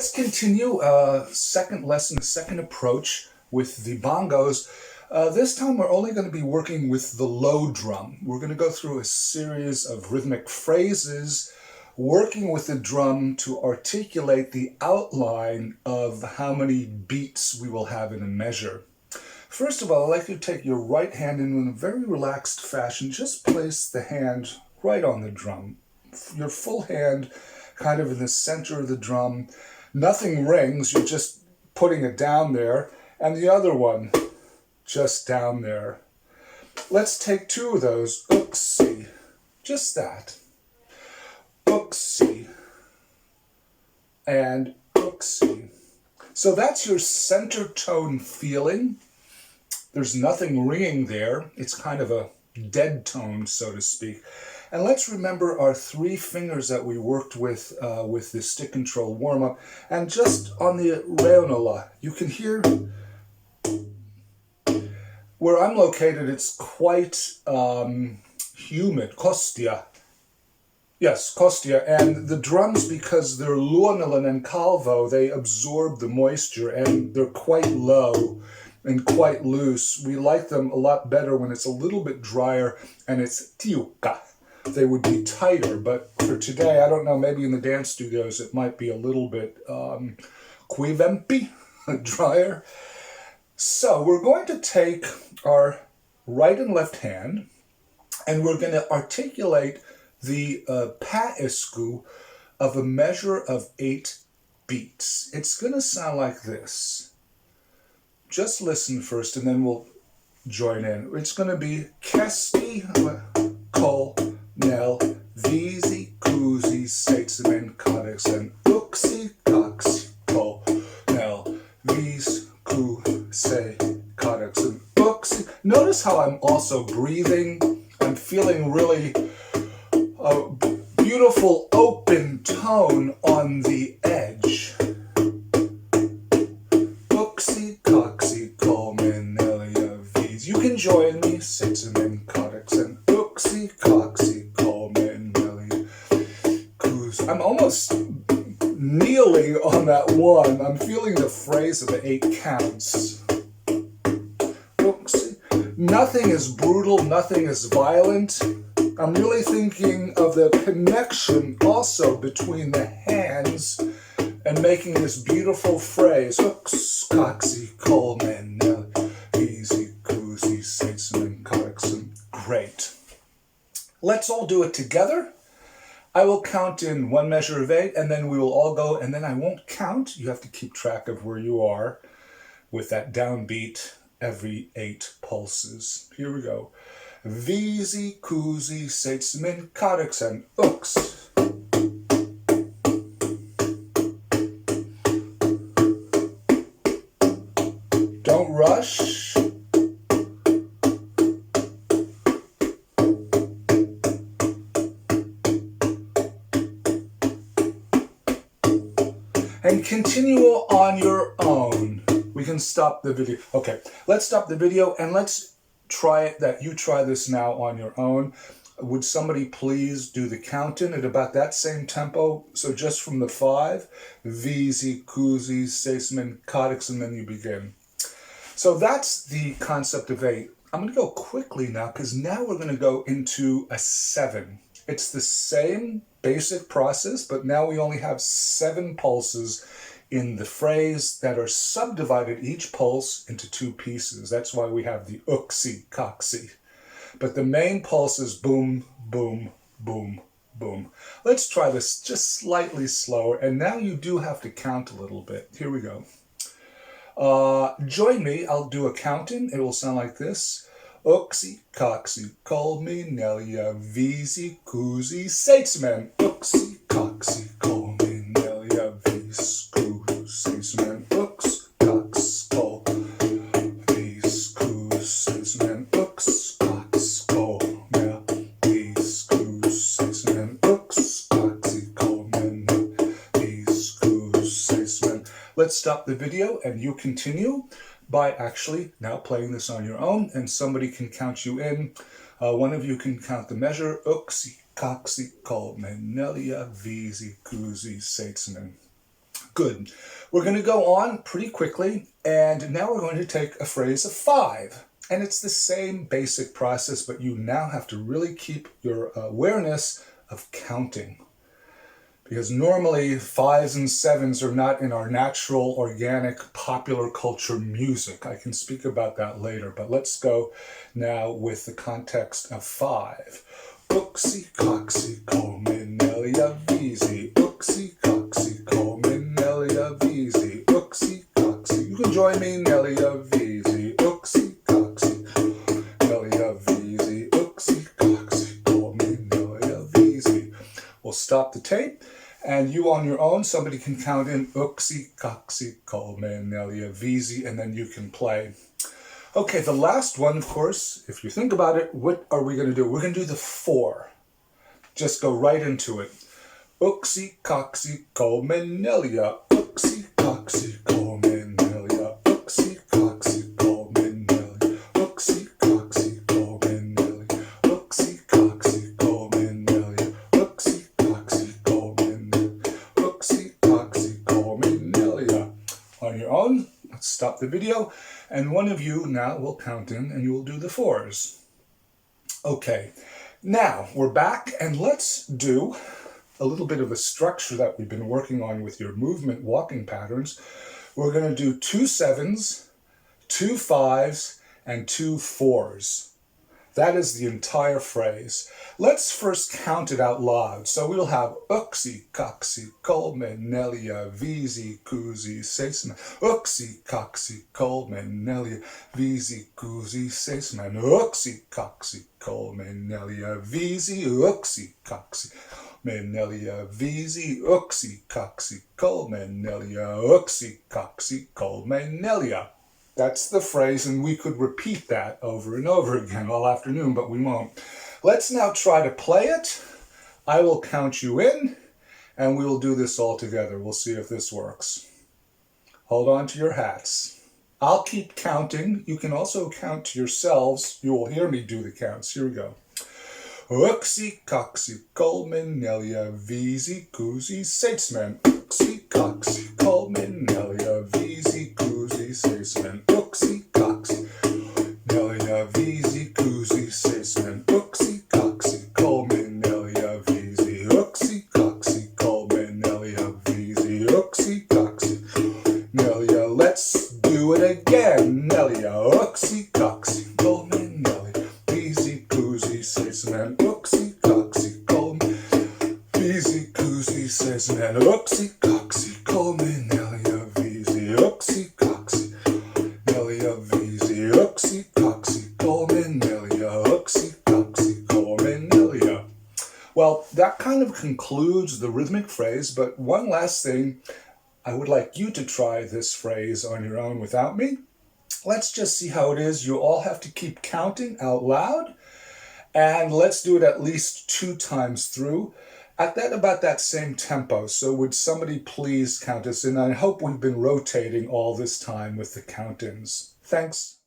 let's continue second lesson, second approach with the bongos. This time we're only going to be working with the low drum. We're going to go through a series of rhythmic phrases, working with the drum to articulate the outline of how many beats we will have in a measure. First of all, I'd like you to take your right hand and in a very relaxed fashion, just place the hand right on the drum. Your full hand kind of in the center of the drum. Nothing rings, you're just putting it down there. And the other one just down there. Let's take two of those. Ooksy. Just that. Ooksy. And ooksy. So that's your center tone feeling. There's nothing ringing there. It's kind of a dead tone, so to speak. And let's remember our three fingers that we worked with the stick control warm-up. And just on the reonola, you can hear where I'm located, it's quite humid. Kostia. Yes, Kostia. And the drums, because they're luonolan and calvo, they absorb the moisture and they're quite low and quite loose. We like them a lot better when it's a little bit drier and it's tiukka. They would be tighter, but for today, I don't know, maybe in the dance studios it might be a little bit kuivempi, drier. So we're going to take our right and left hand and we're going to articulate the paisku of a measure of 8 beats. It's going to sound like this. Just listen first and then we'll join in. It's going to be keski, kol, nel, viisi, kuusi, seitsemän, kahdeksan, yksi, kaksi, kol, nel, viisi, kuusi, kahdeksan, yksi. Notice how I'm also breathing. I'm feeling really beautiful open tone on the edge. You can join me. Seitsemän, kahdeksan, yksi, kaksi, kolme, neljä, kuusi. I'm almost kneeling on that one. I'm feeling the phrase of the 8 counts. Yksi. Nothing is brutal, nothing is violent. I'm really thinking of the connection also between the hands and making this beautiful phrase. Yksi, kaksi, kolme, neljä, viisi. Great. Let's all do it together. I will count in one measure of 8 and then we will all go, and then I won't count. You have to keep track of where you are with that downbeat every 8 pulses. Here we go. Viisi, kuusi, seitsemän, kahdeksan, yksi. Don't rush. And continue on your own. We can stop the video. Okay, let's stop the video and let's try it, that you try this now on your own. Would somebody please do the count-in at about that same tempo? So just from the 5, viisi, kuusi, seitsemän, kahdeksan, then you begin. So that's the concept of 8. I'm going to go quickly now because now we're going to go into a 7. It's the same basic process, but now we only have 7 pulses in the phrase that are subdivided each pulse into 2 pieces. That's why we have the uksi, kaksi. But the main pulse is boom, boom, boom, boom. Let's try this just slightly slower, and now you do have to count a little bit. Here we go. Join me. I'll do a count-in. It will sound like this. Yksi, kaksi, kolme, neljä, viisi, kuusi, seitsemän. Yksi, kaksi, kolme, neljä, viisi, kuusi, seitsemän. Yksi, kaksi, kolme, viisi, kuusi, seitsemän. Yksi, kaksi, kolme, viisi, kuusi, seitsemän. Yksi, kaksi, kolme, viisi, kuusi, seitsemän. Let's stop the video and you continue by actually now playing this on your own, and somebody can count you in. One of you can count the measure. Yksi, kaksi, kolme, neljä, viisi, kuusi, seitsemän. Good. We're going to go on pretty quickly, and now we're going to take a phrase of 5. And it's the same basic process, but you now have to really keep your awareness of counting. Because normally 5s and 7s are not in our natural, organic, popular culture music. I can speak about that later, but let's go now with the context of 5. Uxie, coxie, come, Nelia, Veezy. Uxie, coxie, come, Nelia, Veezy. Uxie, coxie. You can join me, Nelia, Veezy. Uxie, coxie, Nelia, Veezy. Uxie, coxie, come, Nelia, Veezy. We'll stop the tape. And you on your own, somebody can count in Uxie, coxie, come, Nelia, Veezy, and then you can play. Okay, the last one, of course, if you think about it, what are we going to do? We're going to do the 4. Just go right into it. Uxie, coxie, come, Nelia. Uxie, coxie, come, Nelia. Uxie, coxie, come, Nelia. Uxie, coxie, come, Nelia. Uxie, coxie, come, Nelia. Uxie, coxie, come, Nelia. Uxie, coxie, come, Nelia. On your own, let's stop the video. And one of you now will count in and you will do the 4s. Okay, now we're back and let's do a little bit of a structure that we've been working on with your movement walking patterns. We're going to do 2 7s, 2 5s, and 2 4s. That is the entire phrase. Let's first count it out loud. So we'll have Uxie, coxie, come, Nelia, Veezy, koozie, sesman. Uxie, coxie, come, Nelia, Veezy, koozie, sesman. Uxie, coxie, come, Nelia, Veezy, Uxie, coxie, Nelia, Veezy, Uxie, coxie, come, Nelia, Uxie, coxie, come, Nelia. That's the phrase, and we could repeat that over and over again all afternoon, but we won't. Let's now try to play it. I will count you in, and we will do this all together. We'll see if this works. Hold on to your hats. I'll keep counting. You can also count to yourselves. You will hear me do the counts. Here we go. Uxie, coxie, come, Nelia, Veezy, koozie, seidsman. Uxie, coxie, come, Nelia, Veezy, koozie, seidsman. Uxie, coxie, Nelia, Veezy, koozie, seidsman. Uxie, coxie, come, Nelia, Veezy. Uxie, coxie, come, Nelia, Veezy. Uxie, coxie, Nelia. Let's do it again, Nelia. Uxie, coxie, come, Nelia, Veezy, koozie, seidsman. Uxie, coxie, come, Veezy, koozie, seidsman. Uxie, coxie, come, Nelia, Veezy. Uxie, coxie, Nelia, Veezy. Uxie, coxie, come, Nelia. Uxie, coxie, come, Nelia. Well, that kind of concludes the rhythmic phrase, but one last thing. I would like you to try this phrase on your own without me. Let's just see how it is. You all have to keep counting out loud. And let's do it at least 2 times through at about that same tempo. So would somebody please count us in? I hope we've been rotating all this time with the count-ins. Thanks.